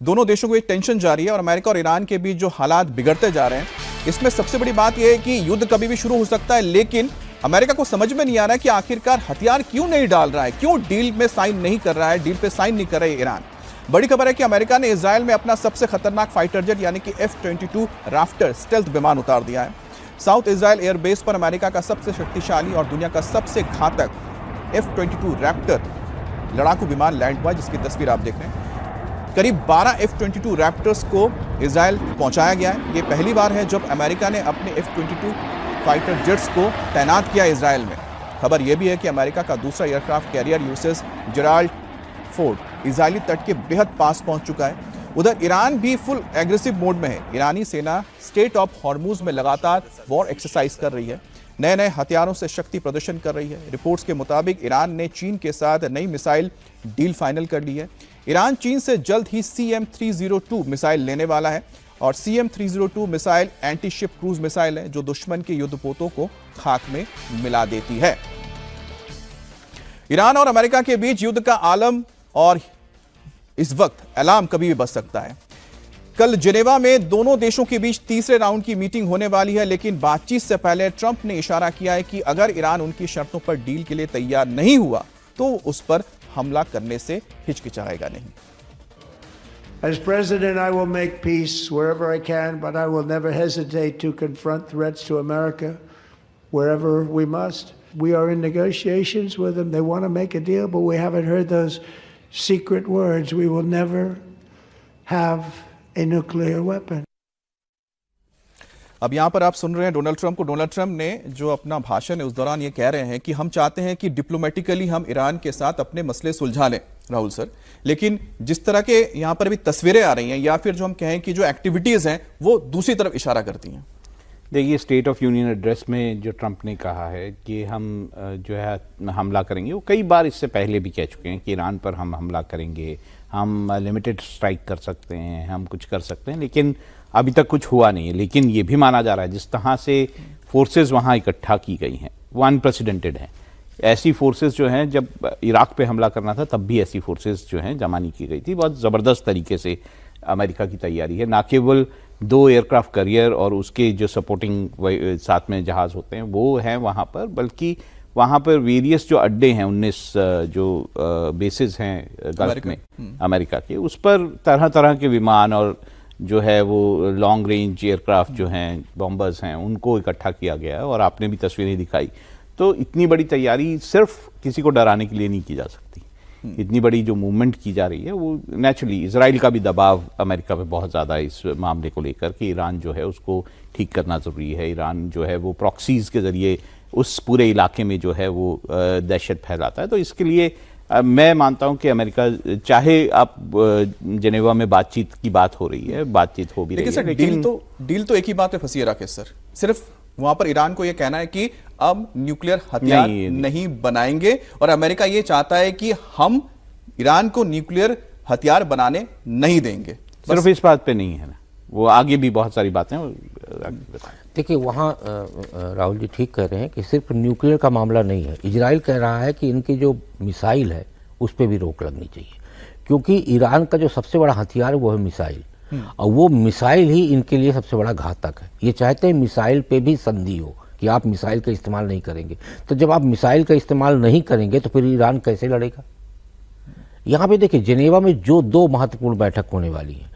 दोनों देशों को एक टेंशन जारी है और अमेरिका और ईरान के बीच जो हालात बिगड़ते जा रहे हैं, इसमें सबसे बड़ी बात यह है कि युद्ध कभी भी शुरू हो सकता है, लेकिन अमेरिका को समझ में नहीं आ रहा है कि आखिरकार हथियार क्यों नहीं डाल रहा है, क्यों डील में साइन नहीं कर रहा है, डील पे साइन नहीं कर रहा है ईरान। बड़ी खबर है कि अमेरिका ने इजराइल में अपना सबसे खतरनाक फाइटर जेट यानी कि F-22 राफ्टर स्टेल्थ विमान उतार दिया है। साउथ इजराइल एयरबेस पर अमेरिका का सबसे शक्तिशाली और दुनिया का सबसे घातक F-22 रैप्टर लड़ाकू विमान लैंड हुआ, जिसकी तस्वीर आप देख रहे हैं। करीब 12 F-22 रैप्टर्स को इजराइल पहुंचाया गया है। ये पहली बार है जब अमेरिका ने अपने F-22 फाइटर जेट्स को तैनात किया इजराइल में। खबर यह भी है कि अमेरिका का दूसरा aircraft carrier USS Gerald Ford Israeli तट के बेहद पास पहुंच चुका है। उधर ईरान भी फुल एग्रेसिव मोड में है। ईरानी सेना स्टेट ऑफ हॉर्मुज में लगातार वॉर एक्सरसाइज कर रही है, नए नए हथियारों से शक्ति प्रदर्शन कर रही है। रिपोर्ट्स के मुताबिक ईरान ने चीन के साथ नई मिसाइल डील फाइनल कर ली है। ईरान चीन से जल्द ही CM-302 मिसाइल लेने वाला है और CM-302 missile anti ship cruise missile है जो दुश्मन के युद्धपोतों को खाक में मिला देती है। ईरान और अमेरिका के बीच युद्ध का आलम और इस वक्त अलार्म कभी भी बज सकता है। कल जिनेवा में दोनों देशों के बीच तीसरे राउंड की मीटिंग होने वाली है, लेकिन बातचीत से पहले ट्रंप ने इशारा किया है कि अगर ईरान उनकी शर्तों पर डील के लिए तैयार नहीं हुआ तो उस पर हमला करने से हिचकिचाएगा नहीं। As president, I will make peace wherever I can, but I will never hesitate to confront threats to America wherever we must. We are in negotiations with them. They want to make a deal, but we haven't heard those secret words. We will never have a nuclear weapon. अब यहां पर आप सुन रहे हैं Donald Trump को। Donald Trump ने जो अपना भाषण है उस दौरान ये कह रहे हैं कि हम चाहते हैं कि डिप्लोमेटिकली हम ईरान के साथ अपने मसले सुलझा लें, राहुल सर, लेकिन जिस तरह के यहां पर भी तस्वीरें आ रही हैं या फिर जो हम कहें कि जो एक्टिविटीज हैं वो दूसरी तरफ इशारा करती हैं। देखिए, स्टेट ऑफ यूनियन एड्रेस में जो ट्रंप ने कहा है कि हम जो है हमला करेंगे, वो कई बार इससे पहले भी कह चुके हैं कि ईरान पर हम हमला करेंगे, हम लिमिटेड स्ट्राइक कर सकते हैं, हम कुछ कर सकते हैं, लेकिन अभी तक कुछ हुआ नहीं है। लेकिन ये भी माना जा रहा है जिस तरह से फोर्सेस वहाँ इकट्ठा की गई हैं वो अनप्रेसिडेंटेड हैं। ऐसी फोर्सेस जो हैं, जब इराक पे हमला करना था तब भी ऐसी फोर्सेस जो हैं जमा नहीं की गई थी। बहुत ज़बरदस्त तरीके से अमेरिका की तैयारी है, ना केवल 2 एयरक्राफ्ट कैरियर और उसके जो सपोर्टिंग साथ में जहाज़ होते हैं वो हैं वहाँ पर, बल्कि वहाँ पर वेरियस जो अड्डे हैं 19 जो बेसिस हैं गल्फ में अमेरिका के, उस पर तरह तरह के विमान और जो है वो लॉन्ग रेंज एयरक्राफ्ट जो हैं, बॉम्बर्स हैं, उनको इकट्ठा किया गया है। और आपने भी तस्वीरें दिखाई, तो इतनी बड़ी तैयारी सिर्फ किसी को डराने के लिए नहीं की जा सकती। इतनी बड़ी जो मूवमेंट की जा रही है वो नेचुरली इजराइल का भी दबाव अमेरिका पे बहुत ज़्यादा है इस मामले को लेकर कि ईरान जो है उसको ठीक करना ज़रूरी है। ईरान जो है वो प्रॉक्सीज़ के ज़रिए उस पूरे इलाके में जो है वो दहशत फैलाता है। तो इसके लिए मैं मानता हूं कि अमेरिका, चाहे आप जिनेवा में बातचीत की बात हो रही है, बातचीत हो भी रही है, लेकिन डील तो एक ही बात पे फंसी है राकेश सर। सिर्फ वहां पर ईरान को यह कहना है कि अब न्यूक्लियर हथियार नहीं बनाएंगे और अमेरिका ये चाहता है कि हम ईरान को न्यूक्लियर हथियार बनाने नहीं देंगे। सिर्फ इस बात पे नहीं है ना, वो आगे भी बहुत सारी बातें। देखिए, वहाँ राहुल जी ठीक कह रहे हैं कि सिर्फ न्यूक्लियर का मामला नहीं है। इजराइल कह रहा है कि इनकी जो मिसाइल है उस पर भी रोक लगनी चाहिए, क्योंकि ईरान का जो सबसे बड़ा हथियार है वो है मिसाइल, और वो मिसाइल ही इनके लिए सबसे बड़ा घातक है। ये चाहते हैं मिसाइल पे भी संधि हो कि आप मिसाइल का इस्तेमाल नहीं करेंगे। तो जब आप मिसाइल का इस्तेमाल नहीं करेंगे तो फिर ईरान कैसे लड़ेगा? यहाँ पे देखिए, जिनेवा में जो 2 महत्वपूर्ण बैठक होने वाली है,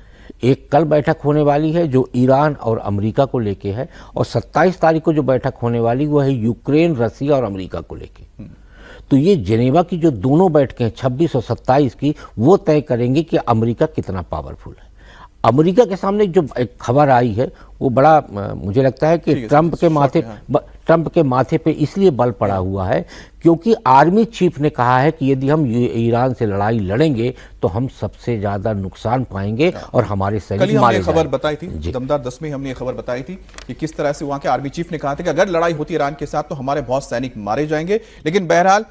एक कल बैठक होने वाली है जो ईरान और अमेरिका को लेके है, और 27 तारीख को जो बैठक होने वाली वो है यूक्रेन, रसिया और अमेरिका को लेके। तो ये जिनेवा की जो दोनों बैठकें 26 और 27 की, वो तय करेंगे कि अमेरिका कितना पावरफुल है। अमेरिका के सामने जो एक खबर आई है वो बड़ा मुझे लगता है कि ट्रंप के माथे पे इसलिए बल पड़ा हुआ है क्योंकि आर्मी चीफ ने कहा है कि यदि हम ईरान से लड़ाई लड़ेंगे तो हम सबसे ज्यादा नुकसान पाएंगे और हमारे सैनिक मारे जाएंगे। खबर बताई थी दमदार 10 में हमने ये खबर बताई थी कि किस तरह से वहां के आर्मी चीफ ने कहा था कि अगर लड़ाई होती ईरान के साथ तो हमारे बहुत सैनिक मारे जाएंगे। लेकिन बहरहाल